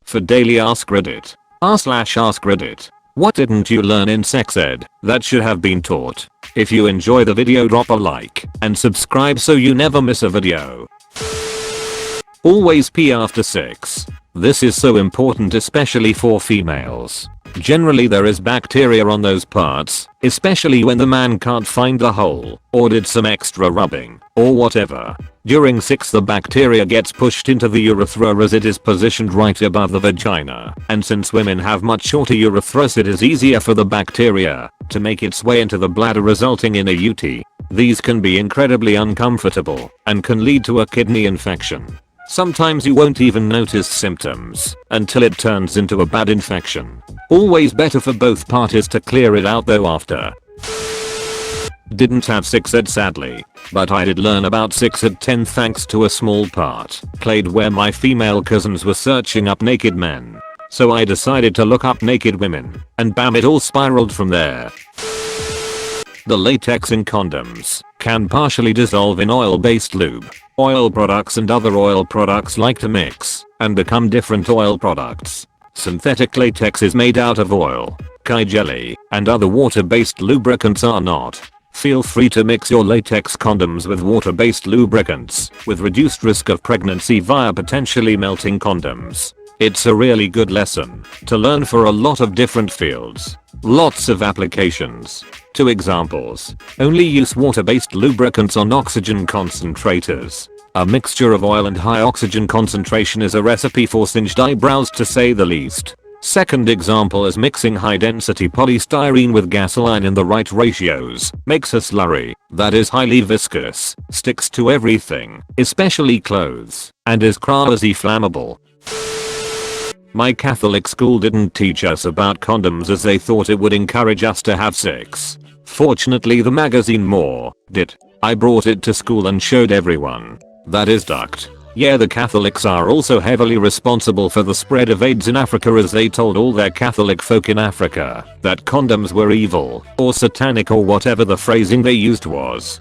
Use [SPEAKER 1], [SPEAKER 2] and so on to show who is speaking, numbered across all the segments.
[SPEAKER 1] For daily Ask Reddit. r/Ask Reddit. What didn't you learn in sex ed that should have been taught? If you enjoy the video, drop a like and subscribe so you never miss a video. Always pee after sex. This is so important, especially for females. Generally there is bacteria on those parts, especially when the man can't find the hole or did some extra rubbing or whatever. During sex the bacteria gets pushed into the urethra as it is positioned right above the vagina, and since women have much shorter urethras it is easier for the bacteria to make its way into the bladder, resulting in a UTI. These can be incredibly uncomfortable and can lead to a kidney infection. Sometimes you won't even notice symptoms until it turns into a bad infection. Always better for both parties to clear it out though after. Didn't have sex ed sadly, but I did learn about sex ed 10 thanks to a small part played where my female cousins were searching up naked men. So I decided to look up naked women, and bam, it all spiraled from there. The latex in condoms can partially dissolve in oil-based lube. Oil products and other oil products like to mix and become different oil products. Synthetic latex is made out of oil, Kai jelly, and other water-based lubricants are not. Feel free to mix your latex condoms with water-based lubricants with reduced risk of pregnancy via potentially melting condoms. It's a really good lesson to learn for a lot of different fields. Lots of applications. 2 examples. Only use water-based lubricants on oxygen concentrators. A mixture of oil and high oxygen concentration is a recipe for singed eyebrows to say the least. Second example is mixing high-density polystyrene with gasoline in the right ratios makes a slurry that is highly viscous, sticks to everything, especially clothes, and is crazy flammable. My Catholic school didn't teach us about condoms as they thought it would encourage us to have sex. Fortunately the magazine More did. I brought it to school and showed everyone. That is ducked. Yeah, the Catholics are also heavily responsible for the spread of AIDS in Africa, as they told all their Catholic folk in Africa that condoms were evil or satanic or whatever the phrasing they used was.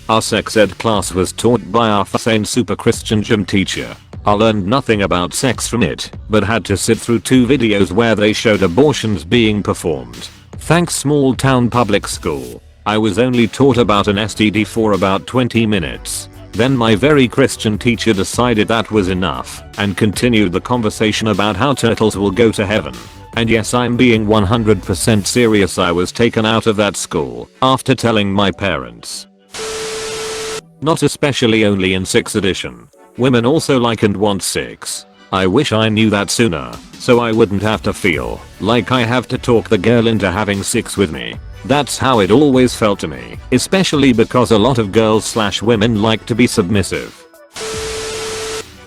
[SPEAKER 1] Our sex ed class was taught by our insane super Christian gym teacher. I learned nothing about sex from it, but had to sit through 2 videos where they showed abortions being performed. Thanks small town public school. I was only taught about an STD for about 20 minutes. Then my very Christian teacher decided that was enough and continued the conversation about how turtles will go to heaven. And yes, I'm being 100% serious, I was taken out of that school after telling my parents. Not especially, only in 6th edition. Women also like and want sex. I wish I knew that sooner, so I wouldn't have to feel like I have to talk the girl into having sex with me. That's how it always felt to me, especially because a lot of girls/women like to be submissive.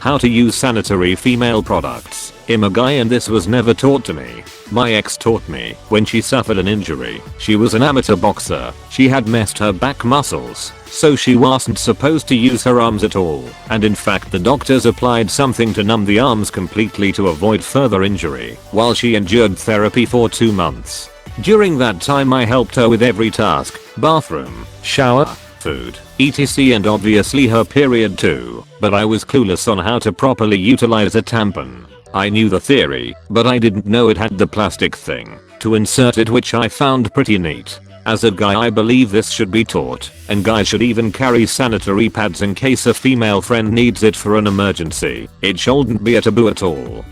[SPEAKER 1] How to use sanitary female products. I'm a guy and this was never taught to me. My ex taught me when she suffered an injury. She was an amateur boxer. She had messed her back muscles, so she wasn't supposed to use her arms at all, and in fact the doctors applied something to numb the arms completely to avoid further injury while she endured therapy for 2 months. During that time I helped her with every task: bathroom, shower, food, etc, and obviously her period too, but I was clueless on how to properly utilize a tampon. I knew the theory, but I didn't know it had the plastic thing to insert it, which I found pretty neat. As a guy I believe this should be taught, and guys should even carry sanitary pads in case a female friend needs it for an emergency. It shouldn't be a taboo at all.